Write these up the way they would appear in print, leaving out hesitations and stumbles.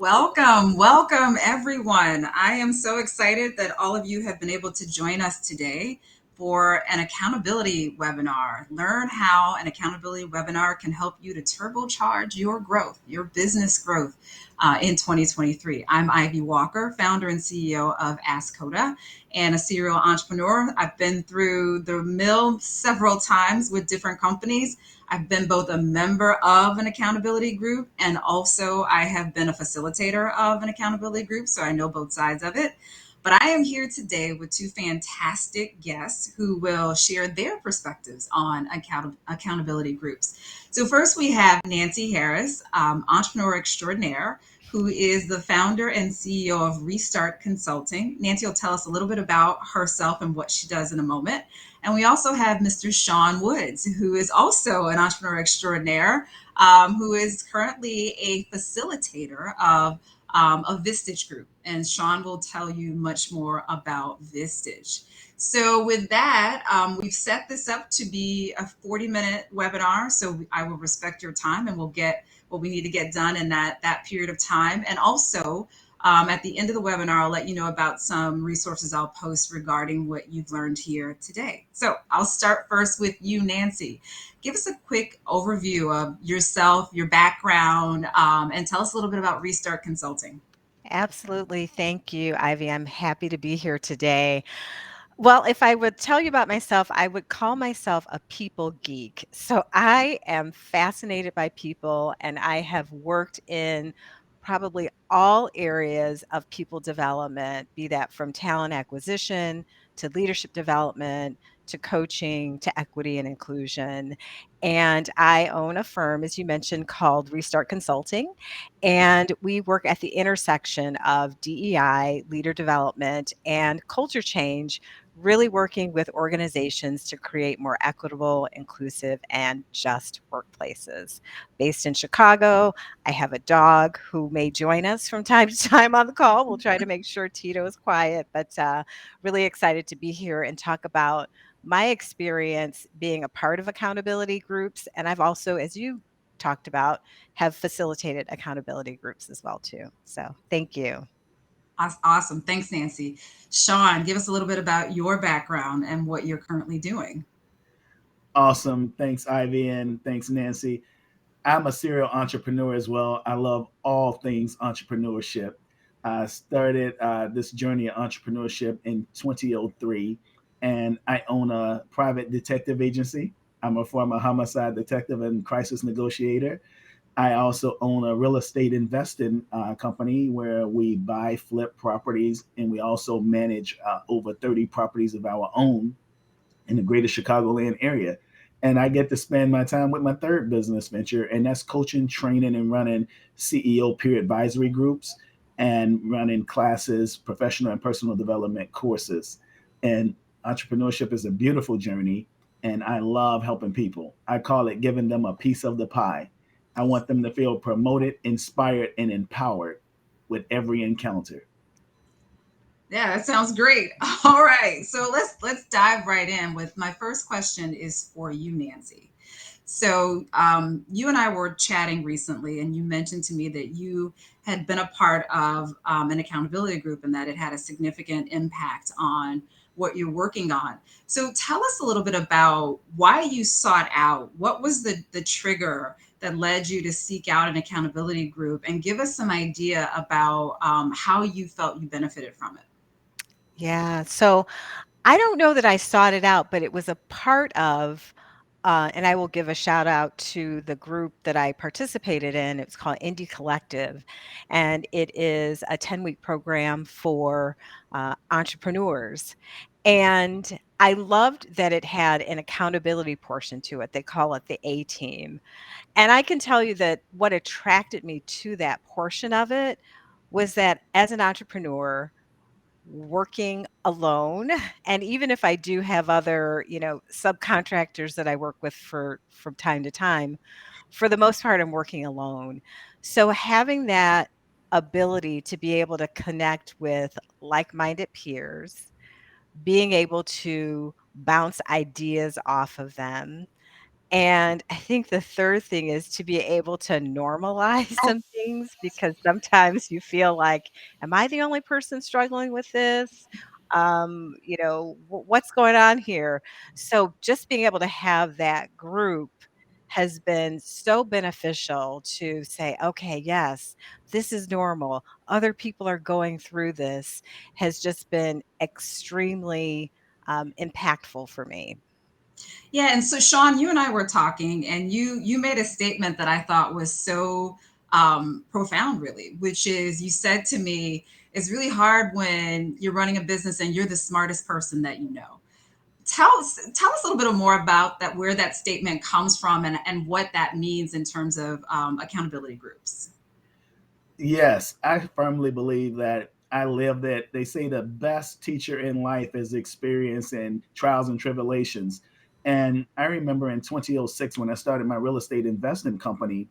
Welcome everyone. I am so excited that all of you have been able to join us today for an accountability webinar. Learn how an accountability webinar can help you to turbocharge your growth, your business growth in 2023. I'm Ivy Walker, founder and CEO of AskCoda and a serial entrepreneur. I've been through the mill several times with different companies. I've been both a member of an accountability group and also I have been a facilitator of an accountability group, so I know both sides of it. But I am here today with two fantastic guests who will share their perspectives on accountability groups. So, first, we have Nancy Harris, entrepreneur extraordinaire, who is the founder and CEO of Restart Consulting. Nancy will tell us a little bit about herself and what she does in a moment. And we also have Mr. Sean Woods, who is also an entrepreneur extraordinaire, who is currently a facilitator of a Vistage group. And Sean will tell you much more about Vistage. So, with that, we've set this up to be a 40-minute webinar. So, I will respect your time and we'll get what we need to get done in that period of time. And also, at the end of the webinar, I'll let you know about some resources I'll post regarding what you've learned here today. So I'll start first with you, Nancy. Give us a quick overview of yourself, your background, and tell us a little bit about Restart Consulting. Absolutely. Thank you, Ivy. I'm happy to be here today. Well, if I would tell you about myself, I would call myself a people geek. So I am fascinated by people, and I have worked in probably all areas of people development, be that from talent acquisition to leadership development to coaching to equity and inclusion. And I own a firm, as you mentioned, called Restart Consulting. And we work at the intersection of DEI, leader development, and culture change, really working with organizations to create more equitable, inclusive, and just workplaces. Based in Chicago, I have a dog who may join us from time to time on the call. We'll try to make sure Tito is quiet, but really excited to be here and talk about my experience being a part of accountability groups. And I've also, as you talked about, have facilitated accountability groups as well too. So thank you. Awesome. Thanks, Nancy. Sean, give us a little bit about your background and what you're currently doing. Awesome. Thanks, Ivy, and thanks, Nancy. I'm a serial entrepreneur as well. I love all things entrepreneurship. I started this journey of entrepreneurship in 2003, and I own a private detective agency. I'm a former homicide detective and crisis negotiator. I also own a real estate investing company where we buy, flip properties, and we also manage over 30 properties of our own in the greater Chicagoland area. And I get to spend my time with my third business venture, and that's coaching, training, and running CEO peer advisory groups and running classes, professional and personal development courses. And entrepreneurship is a beautiful journey, and I love helping people. I call it giving them a piece of the pie. I want them to feel promoted, inspired, and empowered with every encounter. Yeah, that sounds great. All right. So let's dive right in with my first question is for you, Nancy. So you and I were chatting recently, and you mentioned to me that you had been a part of an accountability group and that it had a significant impact on what you're working on. So tell us a little bit about why you sought out. What was the trigger that led you to seek out an accountability group, and give us some idea about how you felt you benefited from it. Yeah. So I don't know that I sought it out, but it was a part of, and I will give a shout out to the group that I participated in. It's called Indie Collective, and it is a 10-week program for entrepreneurs. And I loved that it had an accountability portion to it. They call it the A team. And I can tell you that what attracted me to that portion of it was that as an entrepreneur, working alone, and even if I do have other, subcontractors that I work with for from time to time, for the most part I'm working alone. So having that ability to be able to connect with like-minded peers, being able to bounce ideas off of them, And I think the third thing is to be able to normalize some things because sometimes you feel like, am I the only person struggling with this? What's going on here? So just being able to have that group has been so beneficial to say, okay, yes, this is normal. Other people are going through this has just been extremely impactful for me. Yeah, and so Sean, you and I were talking, and you made a statement that I thought was so profound, really, which is you said to me, "It's really hard when you're running a business and you're the smartest person that you know." Tell us a little bit more about that, where that statement comes from, and what that means in terms of accountability groups. Yes, I firmly believe that I live that. They say the best teacher in life is experience and trials and tribulations. And I remember in 2006 when I started my real estate investment company,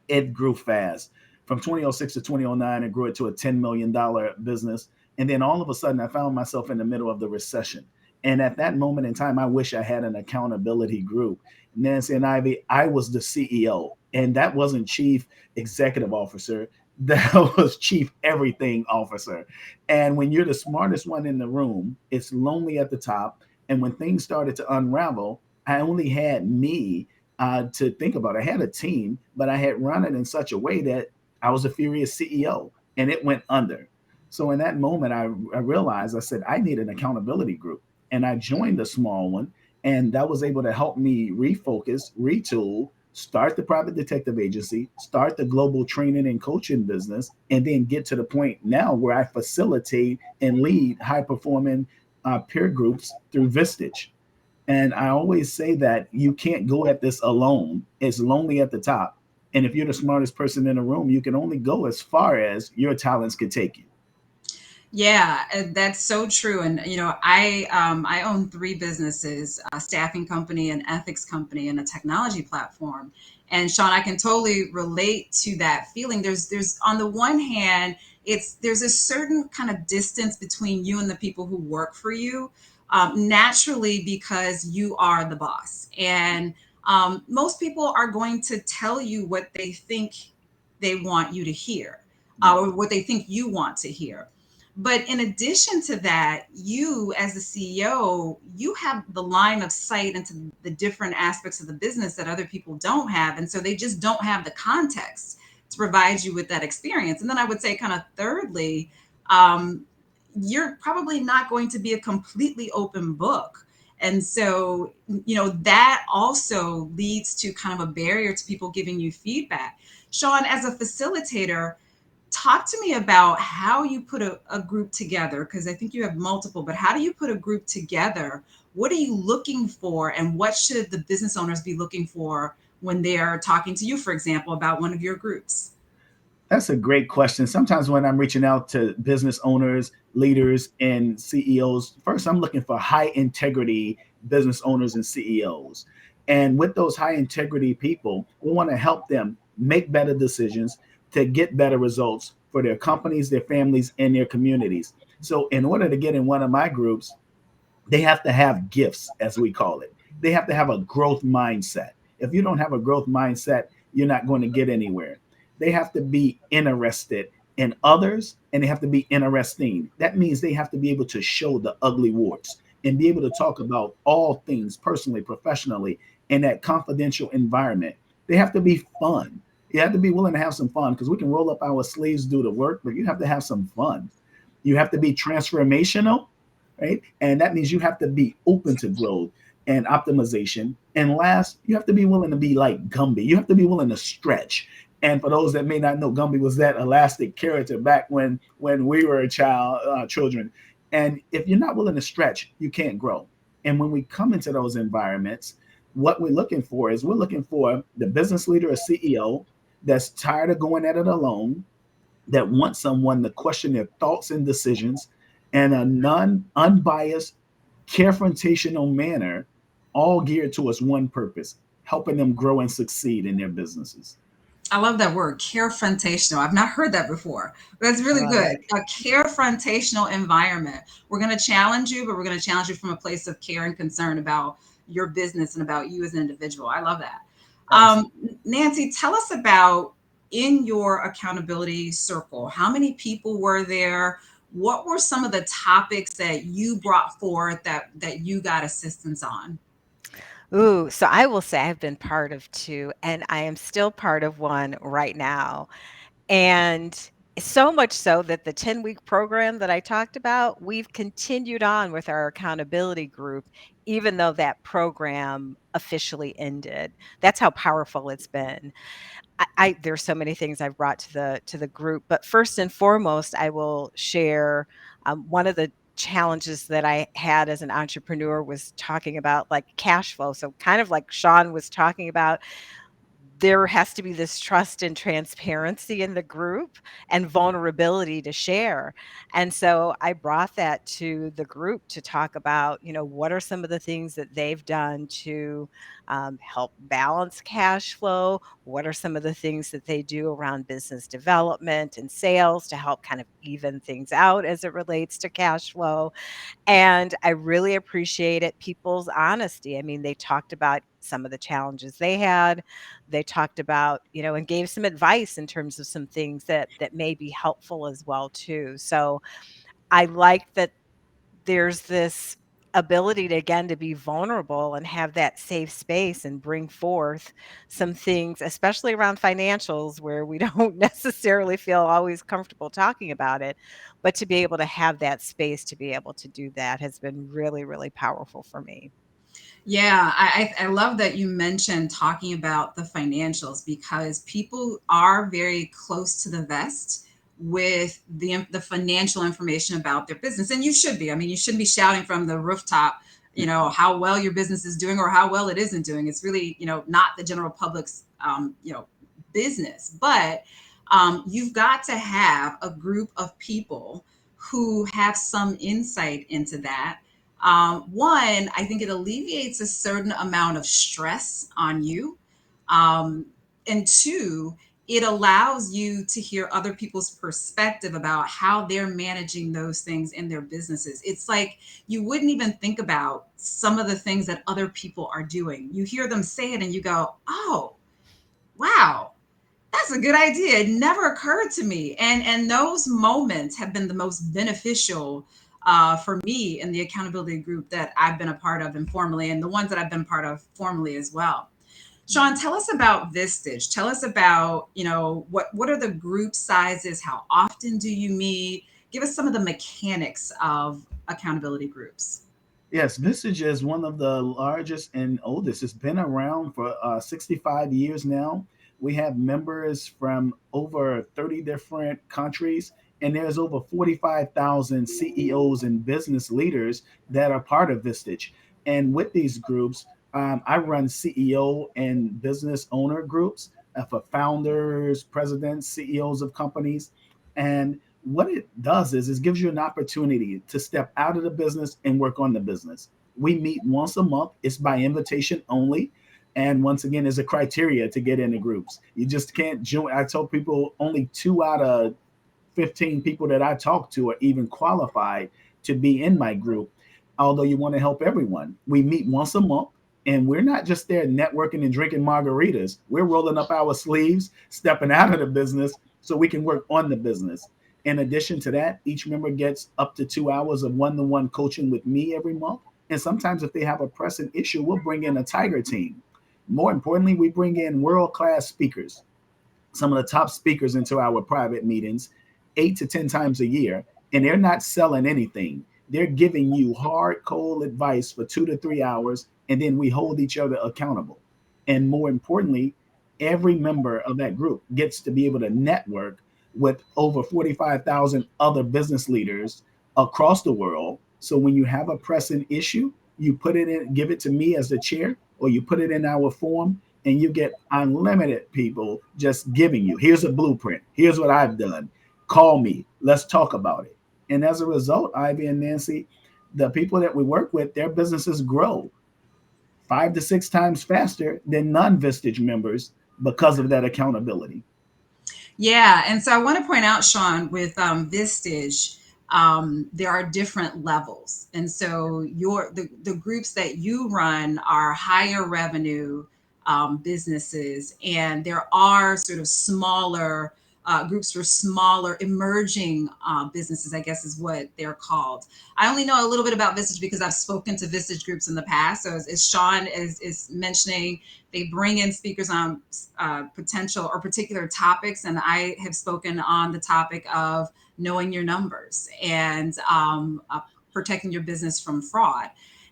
it grew fast. From 2006 to 2009, it grew it to a $10 million business. And then all of a sudden, I found myself in the middle of the recession. And at that moment in time, I wish I had an accountability group. Nancy and Ivy, I was the CEO, and that wasn't chief executive officer. That was chief everything officer. And when you're the smartest one in the room, it's lonely at the top. And when things started to unravel, I only had me to think about. I had a team, but I had run it in such a way that I was a furious CEO and it went under. So in that moment, I realized I said, I need an accountability group. And I joined a small one, and that was able to help me refocus, retool, start the private detective agency, start the global training and coaching business, and then get to the point now where I facilitate and lead high performing peer groups through Vistage. And I always say that you can't go at this alone. It's lonely at the top. And if you're the smartest person in the room, you can only go as far as your talents could take you. Yeah, that's so true. And I own three businesses: a staffing company, an ethics company, and a technology platform. And Sean, I can totally relate to that feeling. There's on the one hand, there's a certain kind of distance between you and the people who work for you, naturally because you are the boss, and most people are going to tell you what they think they want you to hear, Yeah. or what they think you want to hear. But in addition to that, you as the CEO, you have the line of sight into the different aspects of the business that other people don't have. And so they just don't have the context to provide you with that experience. And then I would say, kind of thirdly, um, you're probably not going to be a completely open book. And so, that also leads to kind of a barrier to people giving you feedback. Sean, as a facilitator, talk to me about how you put a group together, because I think you have multiple, but how do you put a group together? What are you looking for, and what should the business owners be looking for when they are talking to you, for example, about one of your groups? That's a great question. Sometimes when I'm reaching out to business owners, leaders, and CEOs, first I'm looking for high integrity business owners and CEOs. And with those high integrity people, we want to help them make better decisions to get better results for their companies, their families, and their communities. So, in order to get in one of my groups, they have to have gifts, as we call it. They have to have a growth mindset. If you don't have a growth mindset, you're not going to get anywhere. They have to be interested in others, and they have to be interesting. That means they have to be able to show the ugly warts and be able to talk about all things personally, professionally, in that confidential environment. They have to be fun. You have to be willing to have some fun, because we can roll up our sleeves, do the work, but you have to have some fun. You have to be transformational, right? And that means you have to be open to growth and optimization. And last, you have to be willing to be like Gumby. You have to be willing to stretch. And for those that may not know, Gumby was that elastic character back when we were children. And if you're not willing to stretch, you can't grow. And when we come into those environments, what we're looking for is we're looking for the business leader or CEO that's tired of going at it alone, that want someone to question their thoughts and decisions in a unbiased, confrontational manner, all geared towards one purpose: helping them grow and succeed in their businesses. I love that word, carefrontational. I've not heard that before. That's really good. Right. A carefrontational environment. We're going to challenge you, but we're going to challenge you from a place of care and concern about your business and about you as an individual. I love that. Awesome. Nancy, tell us about in your accountability circle. How many people were there? What were some of the topics that you brought forth that you got assistance on? Ooh, so I will say I've been part of 2, and I am still part of one right now. And so much so that the 10-week program that I talked about, we've continued on with our accountability group, even though that program officially ended. That's how powerful it's been. I there's so many things I've brought to the group, but first and foremost, I will share one of the challenges that I had as an entrepreneur was talking about like cash flow. So kind of like Sean was talking about, there has to be this trust and transparency in the group and vulnerability to share. And so I brought that to the group to talk about, what are some of the things that they've done to help balance cash flow? What are some of the things that they do around business development and sales to help kind of even things out as it relates to cash flow? And I really appreciated people's honesty. I mean, they talked about some of the challenges they had. They talked about, and gave some advice in terms of some things that may be helpful as well too. So I like that there's this ability to again to be vulnerable and have that safe space and bring forth some things, especially around financials where we don't necessarily feel always comfortable talking about it, but to be able to have that space to be able to do that has been really, really powerful for me. Yeah, I love that you mentioned talking about the financials because people are very close to the vest with the financial information about their business, and you should be. I mean, you shouldn't be shouting from the rooftop, how well your business is doing or how well it isn't doing. It's really, not the general public's, business, but you've got to have a group of people who have some insight into that. One, I think it alleviates a certain amount of stress on you. Um, and two, it allows you to hear other people's perspective about how they're managing those things in their businesses. It's like you wouldn't even think about some of the things that other people are doing. You hear them say it and you go, oh, wow, that's a good idea. It never occurred to me. And those moments have been the most beneficial for me in the accountability group that I've been a part of informally, and the ones that I've been part of formally as well. Sean, tell us about Vistage. Tell us about, what are the group sizes? How often do you meet? Give us some of the mechanics of accountability groups. Yes, Visage is one of the largest and oldest. It's been around for 65 years now. We have members from over 30 different countries, and there's over 45,000 CEOs and business leaders that are part of Vistage. And with these groups, I run CEO and business owner groups for founders, presidents, CEOs of companies. And what it does is it gives you an opportunity to step out of the business and work on the business. We meet once a month. It's by invitation only. And once again, there's a criteria to get into groups. You just can't join. I tell people only 2 out of 15 people that I talk to are even qualified to be in my group. Although you want to help everyone, we meet once a month. And we're not just there networking and drinking margaritas. We're rolling up our sleeves, stepping out of the business so we can work on the business. In addition to that, each member gets up to 2 hours of one-to-one coaching with me every month. And sometimes, if they have a pressing issue, we'll bring in a tiger team. More importantly, we bring in world-class speakers, some of the top speakers into our private meetings 8 to 10 times a year, and they're not selling anything. They're giving you hard, cold advice for 2 to 3 hours, and then we hold each other accountable. And more importantly, every member of that group gets to be able to network with over 45,000 other business leaders across the world. So when you have a pressing issue, you put it in, give it to me as the chair, or you put it in our form, and you get unlimited people just giving you, here's a blueprint, here's what I've done, call me, let's talk about it. And as a result, Ivy and Nancy, the people that we work with, their businesses grow 5 to 6 times faster than non-Vistage members because of that accountability. Yeah, and so I want to point out, Sean, with Vistage, there are different levels. And so the groups that you run are higher revenue businesses, and there are sort of smaller groups for smaller emerging businesses, I guess is what they're called. I only know a little bit about Vistage because I've spoken to Vistage groups in the past. So as Sean is mentioning, they bring in speakers on potential or particular topics, and I have spoken on the topic of knowing your numbers and protecting your business from fraud.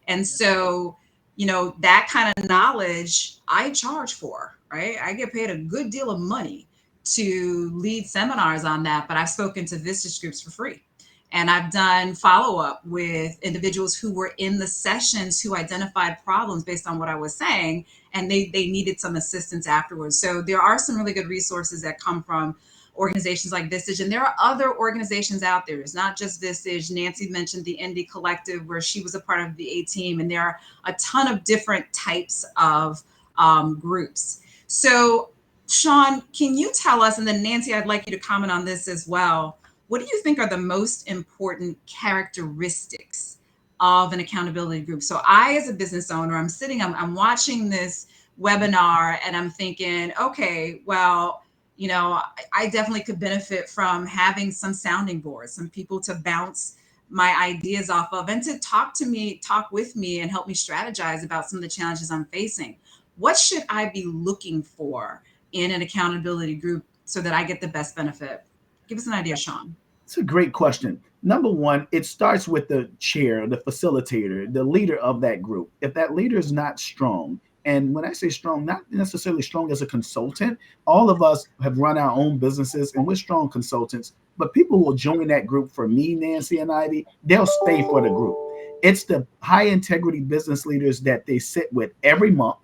And so, that kind of knowledge I charge for, right? I get paid a good deal of money to lead seminars on that, but I've spoken to Vistage groups for free. And I've done follow up with individuals who were in the sessions who identified problems based on what I was saying, and they needed some assistance afterwards. So there are some really good resources that come from organizations like Vistage, and there are other organizations out there. It's not just Vistage. Nancy mentioned the Indie Collective, where she was a part of the A Team, and there are a ton of different types of groups. So, Sean, can you tell us, and then Nancy, I'd like you to comment on this as well. What do you think are the most important characteristics of an accountability group? So, I, as a business owner, I'm watching this webinar, and I'm thinking, okay, well, I definitely could benefit from having some sounding boards, some people to bounce my ideas off of, and to talk with me, and help me strategize about some of the challenges I'm facing. What should I be looking for in an accountability group so that I get the best benefit? Give us an idea, Sean. It's a great question. Number one, it starts with the chair, the facilitator, the leader of that group. If that leader is not strong, and when I say strong, not necessarily strong as a consultant, all of us have run our own businesses and we're strong consultants, but people will join that group. For me, Nancy and Ivy, they'll stay for the group. It's the high integrity business leaders that they sit with every month,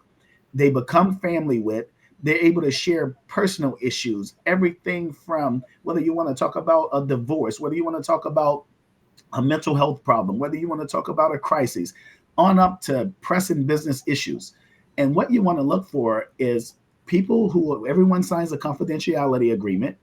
they become family with. They're able to share personal issues, everything from whether you want to talk about a divorce, whether you want to talk about a mental health problem, whether you want to talk about a crisis, on up to pressing business issues. And what you want to look for is people who everyone signs a confidentiality agreement,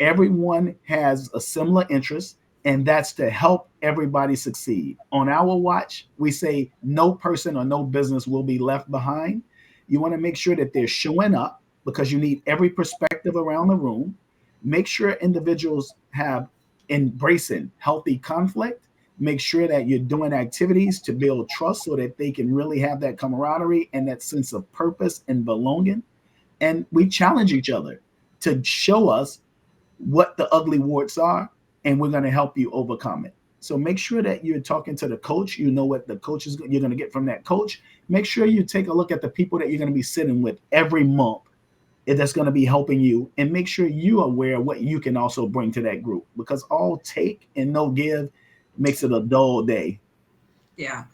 everyone has a similar interest, and that's to help everybody succeed. On our watch, we say no person or no business will be left behind. You want to make sure that they're showing up because you need every perspective around the room. Make sure individuals have embracing healthy conflict. Make sure that you're doing activities to build trust so that they can really have that camaraderie and that sense of purpose and belonging. And we challenge each other to show us what the ugly warts are, and we're going to help you overcome it. So make sure that you're talking to the coach. You know what the coach is you're going to get from that coach. Make sure you take a look at the people that you're going to be sitting with every month that's going to be helping you, and make sure you are aware of what you can also bring to that group, because all take and no give makes it a dull day. Yeah.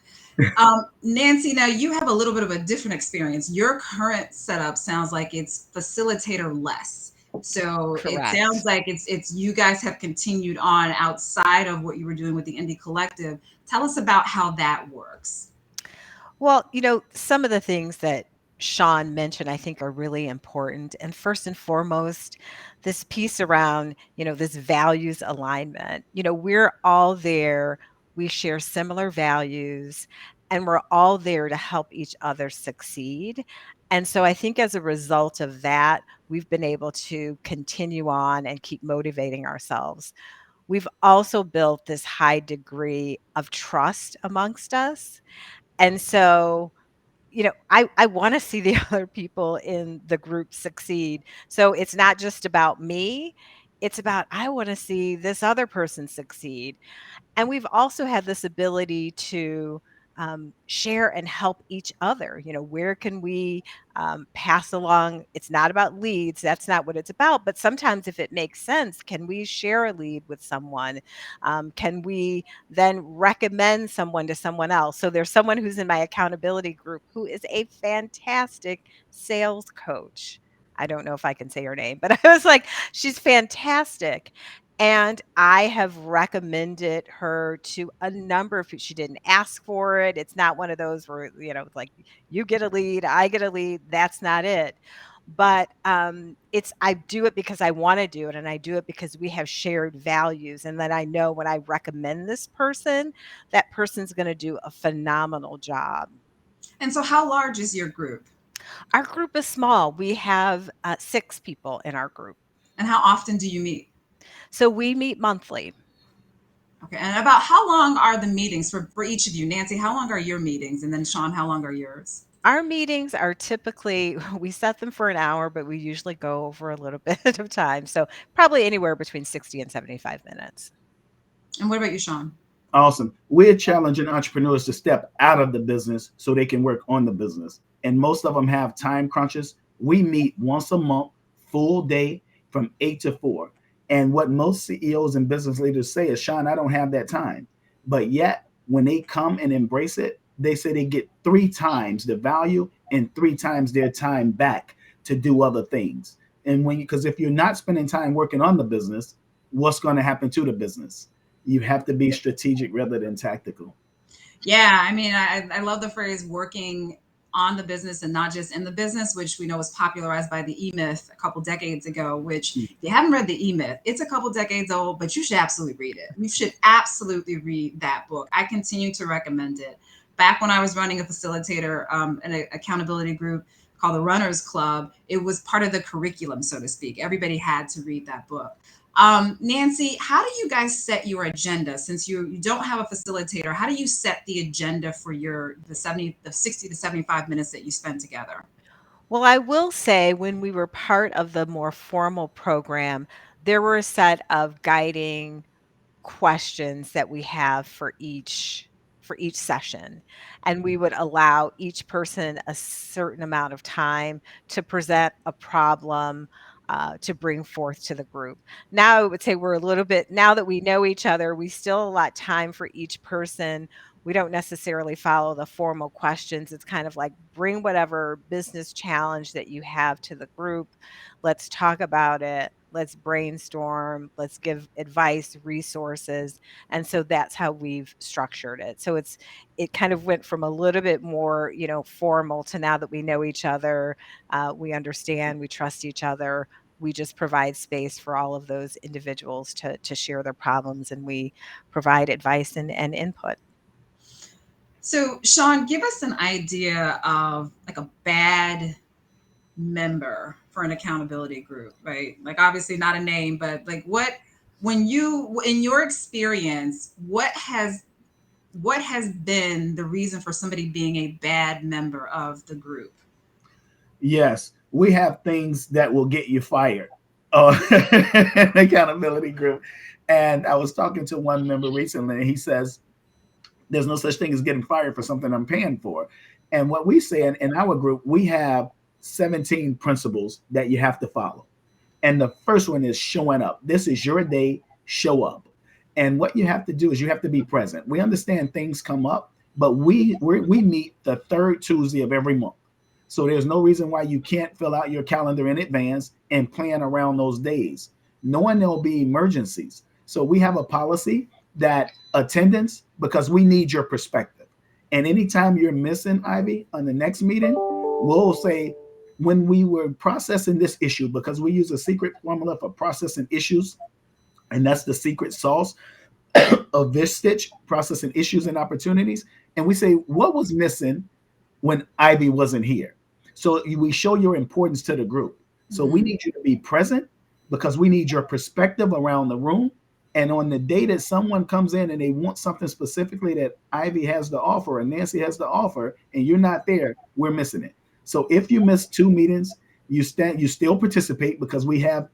Nancy, now you have a little bit of a different experience. Your current setup sounds like it's facilitator less. So it sounds Correct. like it's you guys have continued on outside of what you were doing with the Indie Collective. Tell us about how that works. Well, some of the things that Sean mentioned, I think are really important. And first and foremost, this piece around, this values alignment. We're all there, we share similar values, and we're all there to help each other succeed. And so I think as a result of that, we've been able to continue on and keep motivating ourselves. We've also built this high degree of trust amongst us. And so, I want to see the other people in the group succeed. So it's not just about me. It's about, I want to see this other person succeed. And we've also had this ability to share and help each other. Where can we pass along? It's not about leads. That's not what it's about. But sometimes, if it makes sense, can we share a lead with someone? Can we then recommend someone to someone else? So there's someone who's in my accountability group who is a fantastic sales coach. I don't know if I can say her name, but I was like, she's fantastic. And I have recommended her to a number of people. She didn't ask for it. It's not one of those where, it's like, you get a lead, I get a lead. That's not it. but it's I do it because I want to do it, and I do it because we have shared values, and that I know when I recommend this person, that person's going to do a phenomenal job. And so, how large is your group? Our group is small. We have 6 people in our group. And how often do you meet? So we meet monthly. Okay. And about how long are the meetings for each of you? Nancy, how long are your meetings? And then Sean, how long are yours? Our meetings are typically, we set them for an hour, but we usually go over a little bit of time. So probably anywhere between 60 and 75 minutes. And what about you, Sean? Awesome. We're challenging entrepreneurs to step out of the business so they can work on the business. And most of them have time crunches. We meet once a month, full day from 8 to 4. And what most CEOs and business leaders say is, Sean, I don't have that time. But yet, when they come and embrace it, they say they get 3 times the value and 3 times their time back to do other things. And because if you're not spending time working on the business, what's going to happen to the business? You have to be strategic rather than tactical. Yeah, I mean, I love the phrase working on the business and not just in the business, which we know was popularized by the E Myth a couple decades ago. Which, if you haven't read the E Myth, it's a couple decades old, but you should absolutely read it. You should absolutely read that book. I continue to recommend it. Back when I was running a facilitator in an accountability group called the Runners Club, it was part of the curriculum, so to speak. Everybody had to read that book. Nancy, how do you guys set your agenda since you don't have a facilitator? How do you set the agenda for the 60 to 75 minutes that you spend together? Well, I will say when we were part of the more formal program, there were a set of guiding questions that we have for each session, and we would allow each person a certain amount of time to present a problem, to bring forth to the group. Now I would say we're a little bit, now that we know each other, we still allot time for each person. We don't necessarily follow the formal questions. It's kind of like bring whatever business challenge that you have to the group. Let's talk about it. Let's brainstorm. Let's give advice, resources. And so that's how we've structured it. So it kind of went from a little bit more, formal to now that we know each other, we understand, we trust each other. We just provide space for all of those individuals to share their problems, and we provide advice and input. So, Sean, give us an idea of like a bad member for an accountability group, right? Like, obviously not a name, but like when you, in your experience, what has been the reason for somebody being a bad member of the group? Yes, we have things that will get you fired. Accountability group. And I was talking to one member recently, and he says, there's no such thing as getting fired for something I'm paying for. And what we say in our group, we have 17 principles that you have to follow. And the first one is showing up. This is your day, show up. And what you have to do is you have to be present. We understand things come up, but we meet the third Tuesday of every month. So there's no reason why you can't fill out your calendar in advance and plan around those days, knowing there'll be emergencies. So we have a policy that attendance, because we need your perspective. And anytime you're missing, Ivy, on the next meeting, we'll say, when we were processing this issue, because we use a secret formula for processing issues, and that's the secret sauce of this stitch, processing issues and opportunities. And we say, what was missing when Ivy wasn't here? So we show your importance to the group. So we Mm-hmm. need you to be present because we need your perspective around the room. And on the day that someone comes in and they want something specifically that Ivy has to offer and Nancy has to offer, and you're not there, we're missing it. So if you miss 2 meetings, you still participate because we have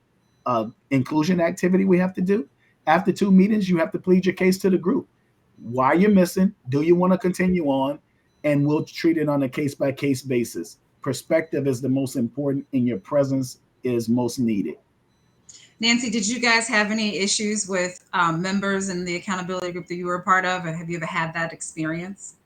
inclusion activity we have to do. After 2 meetings, you have to plead your case to the group. Why you're missing? Do you want to continue on? And we'll treat it on a case by case basis. Perspective is the most important, and your presence is most needed. Nancy, did you guys have any issues with members in the accountability group that you were a part of? Or have you ever had that experience?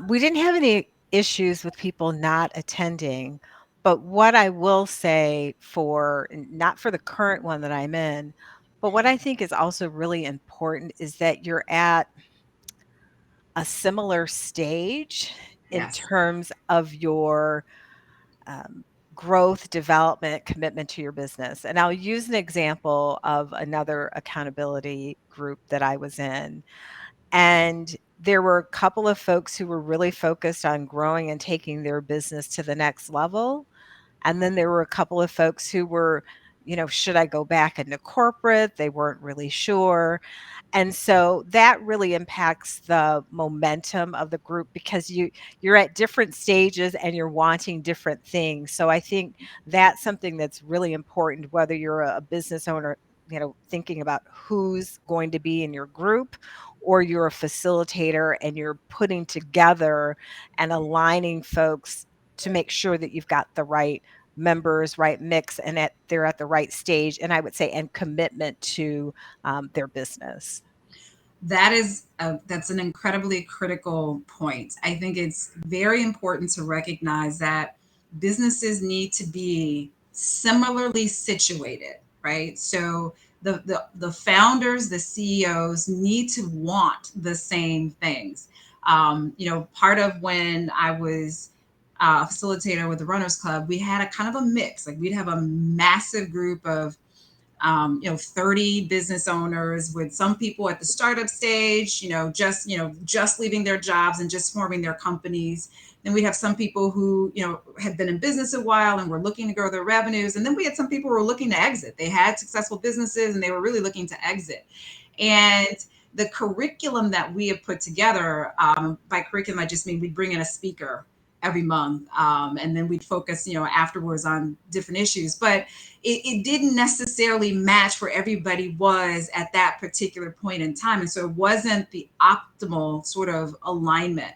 We didn't have any issues with people not attending, but what I will say for not for the current one that I'm in, but what I think is also really important is that you're at a similar stage in Yes. terms of your um, growth, development, commitment to your business. And I'll use an example of another accountability group that I was in. And there were a couple of folks who were really focused on growing and taking their business to the next level. And then there were a couple of folks who were, should I go back into corporate? They weren't really sure. And so that really impacts the momentum of the group because you're at different stages and you're wanting different things. So I think that's something that's really important, whether you're a business owner, thinking about who's going to be in your group, or you're a facilitator and you're putting together and aligning folks to make sure that you've got the right members, right mix, and they're at the right stage. And I would say, and commitment to their business. That's an incredibly critical point. I think it's very important to recognize that businesses need to be similarly situated, right? So the founders, the CEOs need to want the same things. Part of when I was a facilitator with the Runners Club, we had a kind of a mix. Like we'd have a massive group of 30 business owners, with some people at the startup stage, just leaving their jobs and just forming their companies. Then we have some people who, had been in business a while and were looking to grow their revenues. And then we had some people who were looking to exit. They had successful businesses and they were really looking to exit. And the curriculum that we have put together, by curriculum, I just mean we'd bring in a speaker every month, and then we'd focus, afterwards on different issues. But it didn't necessarily match where everybody was at that particular point in time, and so it wasn't the optimal sort of alignment.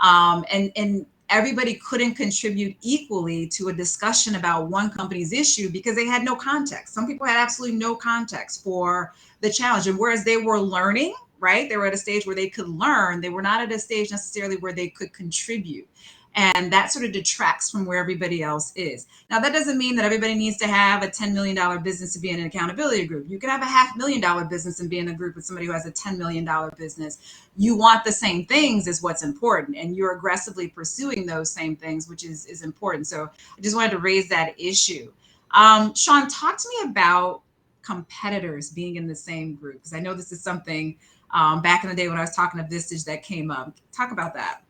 And everybody couldn't contribute equally to a discussion about one company's issue because they had no context. Some people had absolutely no context for the challenge, and whereas they were learning, right, they were at a stage where they could learn, they were not at a stage necessarily where they could contribute. And that sort of detracts from where everybody else is. Now, that doesn't mean that everybody needs to have a $10 million business to be in an accountability group. You can have a $500,000 business and be in a group with somebody who has a $10 million business. You want the same things is what's important, and you're aggressively pursuing those same things, which is important. So I just wanted to raise that issue. Sean, talk to me about competitors being in the same group, because I know this is something, back in the day when I was talking to Vistage, that came up. Talk about that.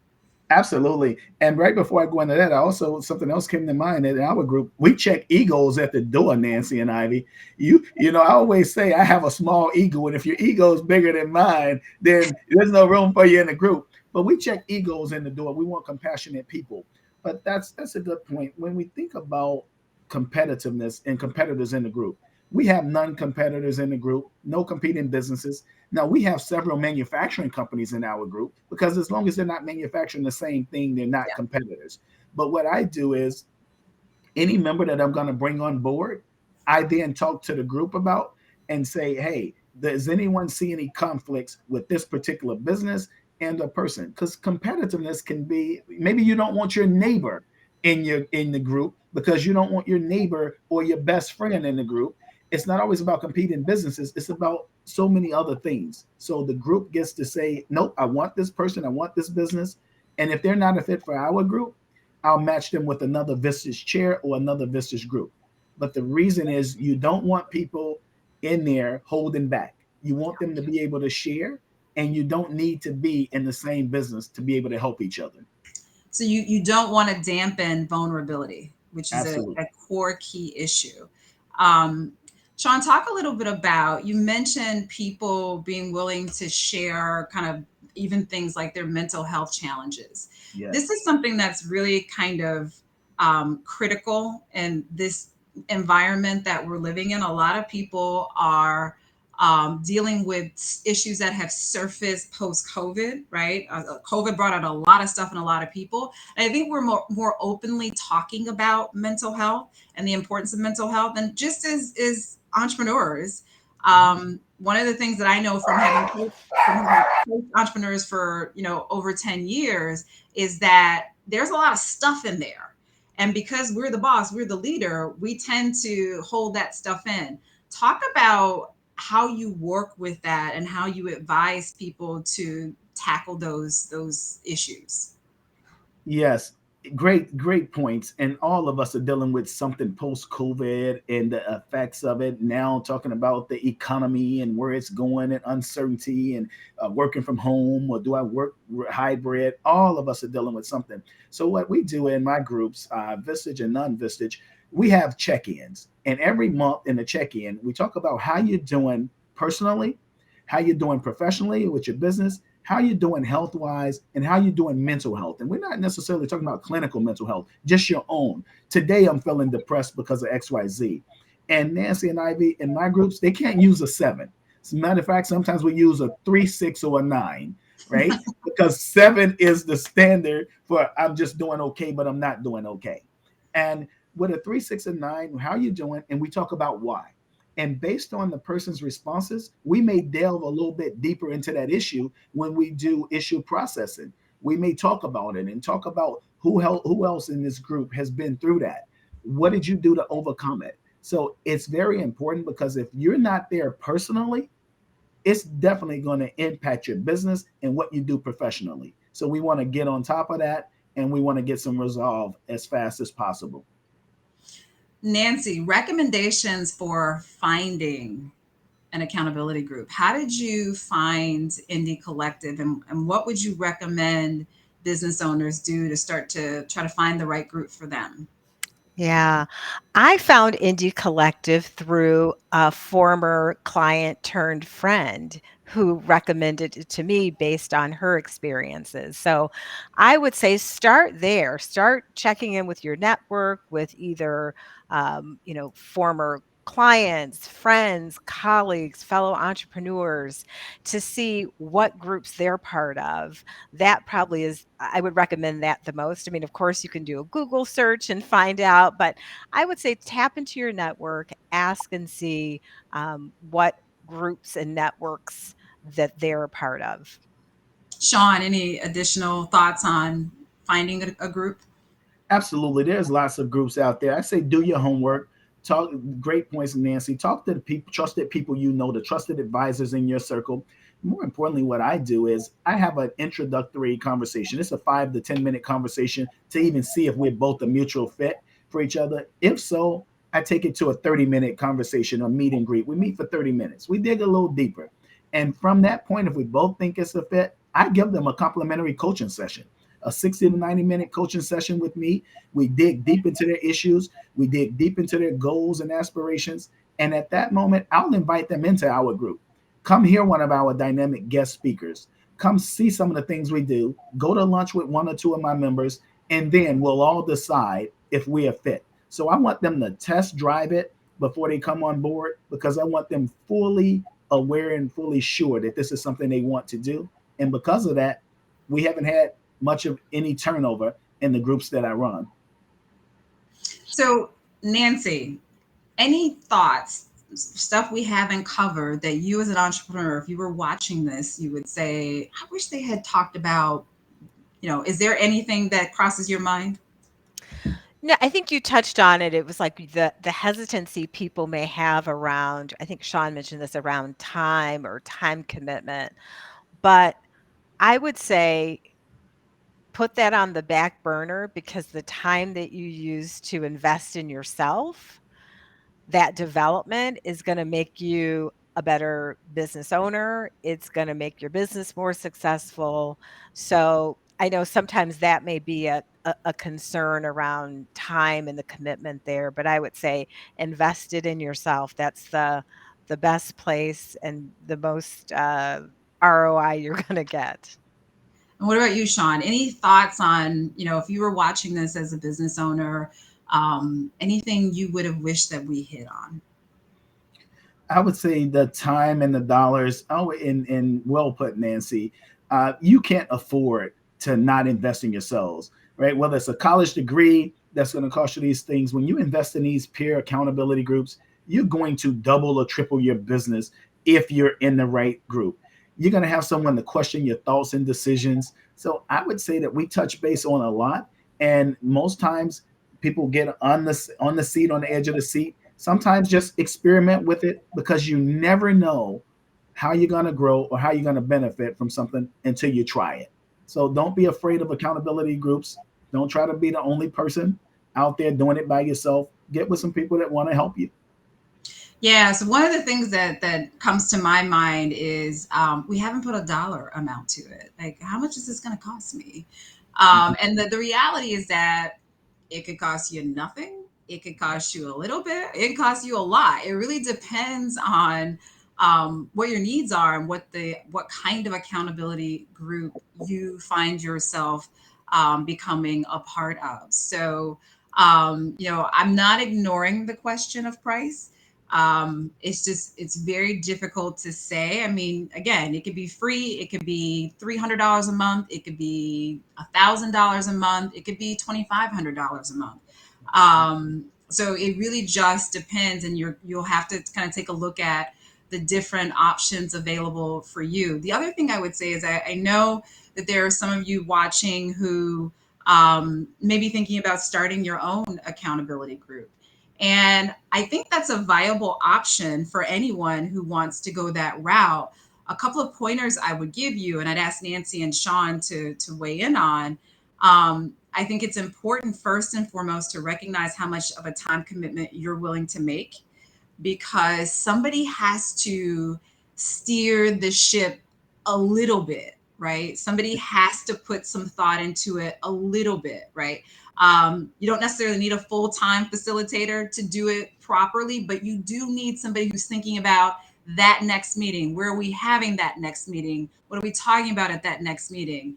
Absolutely. And right before I go into that, I also something else came to mind that in our group, we check egos at the door, Nancy and Ivy. I always say I have a small ego, and if your ego is bigger than mine, then there's no room for you in the group. But we check egos in the door. We want compassionate people. But that's a good point. When we think about competitiveness and competitors in the group, we have non-competitors in the group, no competing businesses. Now, we have several manufacturing companies in our group because as long as they're not manufacturing the same thing, they're not competitors. But what I do is any member that I'm going to bring on board, I then talk to the group about and say, hey, does anyone see any conflicts with this particular business and a person? Because competitiveness can be, maybe you don't want your neighbor in the group because you don't want your neighbor or your best friend in the group. It's not always about competing businesses. It's about so many other things. So the group gets to say, nope, I want this person, I want this business. And if they're not a fit for our group, I'll match them with another Vistage chair or another Vistage group. But the reason is you don't want people in there holding back. You want them to be able to share, and you don't need to be in the same business to be able to help each other. So you don't want to dampen vulnerability, which is Absolutely. a core key issue. Um, Sean, talk a little bit about, you mentioned people being willing to share kind of even things like their mental health challenges. This Yes. is something that's really kind of critical in this environment that we're living in. A lot of people are dealing with issues that have surfaced post COVID, right? COVID brought out a lot of stuff in a lot of people. And I think we're more openly talking about mental health and the importance of mental health. And just as entrepreneurs, one of the things that I know from having coached entrepreneurs for, over 10 years is that there's a lot of stuff in there. And because we're the boss, we're the leader, we tend to hold that stuff in. Talk about how you work with that and how you advise people to tackle those issues. Yes. Great points. And all of us are dealing with something post COVID and the effects of it now, talking about the economy and where it's going and uncertainty and working from home, or do I work hybrid? All of us are dealing with something. So what we do in my groups, Vistage and non-Vistage, we have check-ins, and every month in the check-in we talk about how you're doing personally, how you're doing professionally with your business, how you're doing health wise, and how you're doing mental health. And we're not necessarily talking about clinical mental health, just your own. Today, I'm feeling depressed because of XYZ. And Nancy and Ivy in my groups, they can't use a seven. As a matter of fact, sometimes we use a three, six, or a nine, right? Because seven is the standard for I'm just doing okay, but I'm not doing okay. And with a three, six, and nine, how you doing? And we talk about why. And based on the person's responses, we may delve a little bit deeper into that issue when we do issue processing. We may talk about it and talk about who else in this group has been through that. What did you do to overcome it? So it's very important, because if you're not there personally, it's definitely going to impact your business and what you do professionally. So we want to get on top of that, and we want to get some resolve as fast as possible. Nancy, recommendations for finding an accountability group. How did you find Indie Collective, and what would you recommend business owners do to start to try to find the right group for them? Yeah. I found Indie Collective through a former client turned friend who recommended it to me based on her experiences. So I would say start there. Start checking in with your network, with either, former clients, friends, colleagues, fellow entrepreneurs, to see what groups they're part of. That probably is, I would recommend that the most. I mean, of course, you can do a Google search and find out, but I would say tap into your network, ask and see what groups and networks that they're a part of. Sean, any additional thoughts on finding a group? Absolutely. There's lots of groups out there. I say do your homework. Talk great points, Nancy. Talk to the people, trusted people you know, the trusted advisors in your circle. More importantly, what I do is I have an introductory conversation. It's a 5 to 10 minute conversation to even see if we're both a mutual fit for each other. If so, I take it to a 30-minute conversation or meet and greet. We meet for 30 minutes. We dig a little deeper. And from that point, if we both think it's a fit, I give them a complimentary coaching session, a 60 to 90-minute coaching session with me. We dig deep into their issues, we dig deep into their goals and aspirations. And at that moment, I'll invite them into our group. Come hear one of our dynamic guest speakers. Come see some of the things we do. Go to lunch with one or two of my members, and then we'll all decide if we are fit. So I want them to test drive it before they come on board, because I want them fully aware and fully sure that this is something they want to do. And because of that, we haven't had much of any turnover in the groups that I run. So, Nancy, any thoughts, stuff we haven't covered that you as an entrepreneur, if you were watching this, you would say, I wish they had talked about, is there anything that crosses your mind? No, I think you touched on it. It was like the hesitancy people may have around, I think Sean mentioned this, around time or time commitment. But I would say put that on the back burner, because the time that you use to invest in yourself, that development is going to make you a better business owner. It's going to make your business more successful. So I know sometimes that may be a concern around time and the commitment there, but I would say invest it in yourself. That's the best place and the most ROI you're going to get. And what about you, Sean? Any thoughts on, if you were watching this as a business owner, anything you would have wished that we hit on? I would say the time and the dollars. Oh, and well put, Nancy. You can't afford to not invest in yourselves, right? Whether it's a college degree that's going to cost you these things, when you invest in these peer accountability groups, you're going to double or triple your business if you're in the right group. You're going to have someone to question your thoughts and decisions. So I would say that we touch base on a lot, and most times people get on the seat, on the edge of the seat. Sometimes just experiment with it, because you never know how you're going to grow or how you're going to benefit from something until you try it. So don't be afraid of accountability groups. Don't try to be the only person out there doing it by yourself. Get with some people that want to help you. Yeah, so one of the things that comes to my mind is we haven't put a dollar amount to it. Like, how much is this going to cost me? Mhm. And the reality is that it could cost you nothing. It could cost you a little bit. It could cost you a lot. It really depends on what your needs are and what kind of accountability group you find yourself becoming a part of. So, I'm not ignoring the question of price. It's just it's very difficult to say. I mean, again, it could be free, it could be $300 a month, it could be $1,000 a month, it could be $2,500 a month. So it really just depends, and you'll have to kind of take a look at the different options available for you. The other thing I would say is I know that there are some of you watching who may be thinking about starting your own accountability group. And I think that's a viable option for anyone who wants to go that route. A couple of pointers I would give you, and I'd ask Nancy and Sean to weigh in on. I think it's important, first and foremost, to recognize how much of a time commitment you're willing to make, because somebody has to steer the ship a little bit, right? Somebody has to put some thought into it a little bit, right? You don't necessarily need a full time facilitator to do it properly, but you do need somebody who's thinking about that next meeting. Where are we having that next meeting? What are we talking about at that next meeting?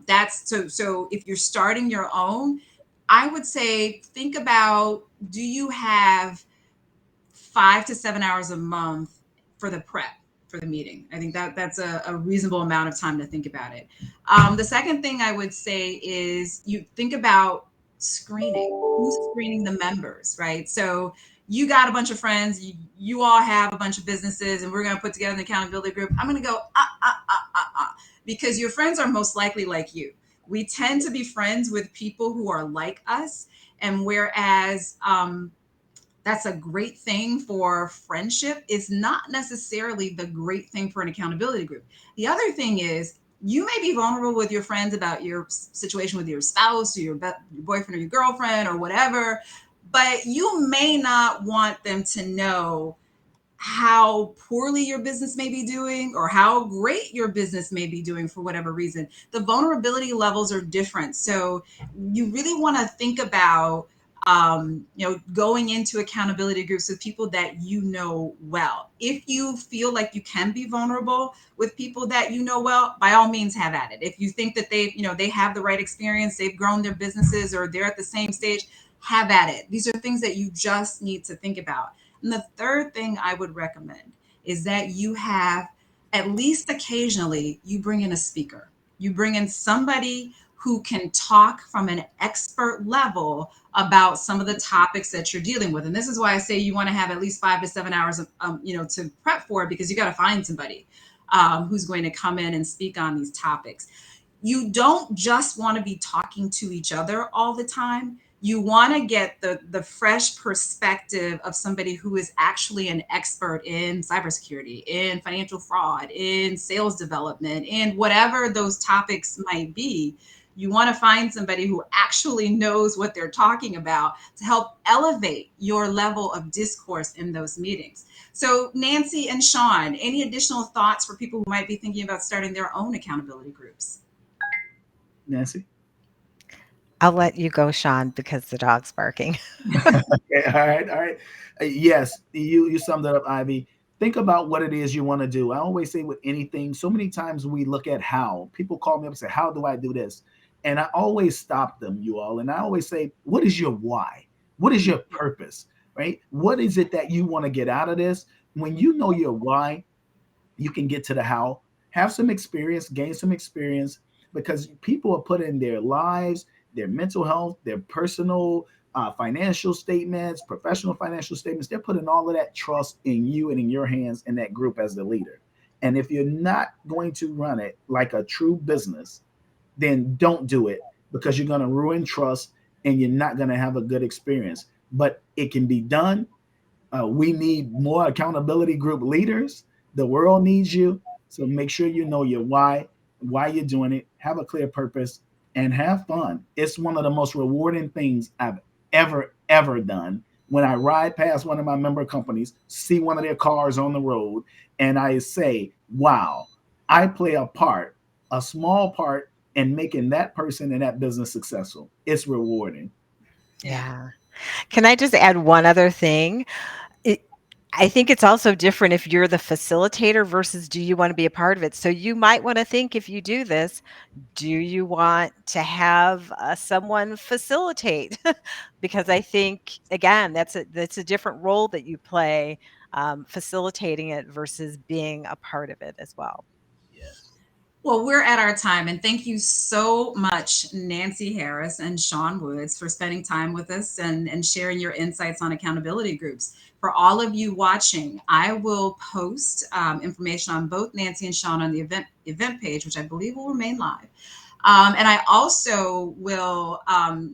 That's so. So if you're starting your own, I would say think about, do you have 5 to 7 hours a month for the prep for the meeting? I think that's a reasonable amount of time to think about it. The second thing I would say is you think about screening. Who's screening the members, right? So you got a bunch of friends, you all have a bunch of businesses, and we're going to put together an accountability group. I'm going to go, because your friends are most likely like you. We tend to be friends with people who are like us. And whereas that's a great thing for friendship, is not necessarily the great thing for an accountability group. The other thing is, you may be vulnerable with your friends about your situation with your spouse or your boyfriend or your girlfriend or whatever, but you may not want them to know how poorly your business may be doing or how great your business may be doing for whatever reason. The vulnerability levels are different. So you really want to think about going into accountability groups with people that you know well. If you feel like you can be vulnerable with people that you know well, by all means have at it. If you think that they have the right experience, they've grown their businesses, or they're at the same stage, have at it. These are things that you just need to think about. And the third thing I would recommend is that you have, at least occasionally, you bring in a speaker. You bring in somebody who can talk from an expert level about some of the topics that you're dealing with. And this is why I say you want to have at least 5 to 7 hours of, to prep for it, because you got to find somebody who's going to come in and speak on these topics. You don't just want to be talking to each other all the time. You want to get the fresh perspective of somebody who is actually an expert in cybersecurity, in financial fraud, in sales development, in whatever those topics might be. You want to find somebody who actually knows what they're talking about to help elevate your level of discourse in those meetings. So, Nancy and Sean, any additional thoughts for people who might be thinking about starting their own accountability groups? Nancy? I'll let you go, Sean, because the dog's barking. Okay, all right, all right. Yes, you summed it up, Ivy. Think about what it is you want to do. I always say with anything, so many times we look at how. People call me up and say, "How do I do this?" And I always stop them, you all, and I always say, "What is your why? What is your purpose? Right? What is it that you want to get out of this?" When you know your why, you can get to the how. Have some experience, gain some experience, because people are putting their lives, their mental health, their personal financial statements, professional financial statements, they're putting all of that trust in you and in your hands in that group as the leader. And if you're not going to run it like a true business, then don't do it, because you're going to ruin trust and you're not going to have a good experience. But it can be done. We need more accountability group leaders. The world needs you. So make sure you know your why you're doing it. Have a clear purpose, and have fun. It's one of the most rewarding things I've ever done. When I ride past one of my member companies, see one of their cars on the road, and I say, wow, I play a part, a small part, in making that person and that business successful. It's rewarding. Yeah. Yeah. Can I just add one other thing? It I think it's also different if you're the facilitator versus do you wanna be a part of it? So you might wanna think if you do this, do you want to have, someone facilitate? Because I think, again, that's a different role that you play, facilitating it versus being a part of it as well. Yes. Well, we're at our time, and thank you so much, Nancy Harris and Sean Woods, for spending time with us and sharing your insights on accountability groups. For all of you watching, I will post information on both Nancy and Sean on the event page, which I believe will remain live. And I also will,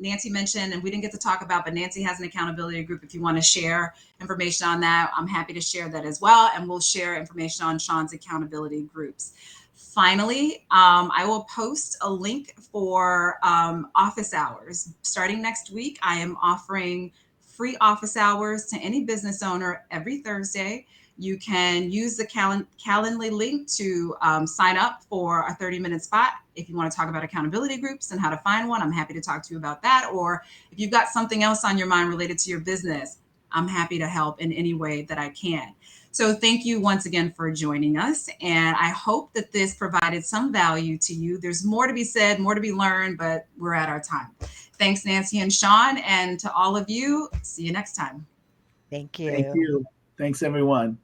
Nancy mentioned, and we didn't get to talk about, but Nancy has an accountability group. If you want to share information on that, I'm happy to share that as well. And we'll share information on Sean's accountability groups. Finally, I will post a link for office hours. Starting next week, I am offering free office hours to any business owner every Thursday. You can use the Calendly link to sign up for a 30-minute spot. If you want to talk about accountability groups and how to find one, I'm happy to talk to you about that. Or if you've got something else on your mind related to your business, I'm happy to help in any way that I can. So thank you once again for joining us. And I hope that this provided some value to you. There's more to be said, more to be learned, but we're at our time. Thanks, Nancy and Sean. And to all of you, see you next time. Thank Thank you. you. Thanks, everyone.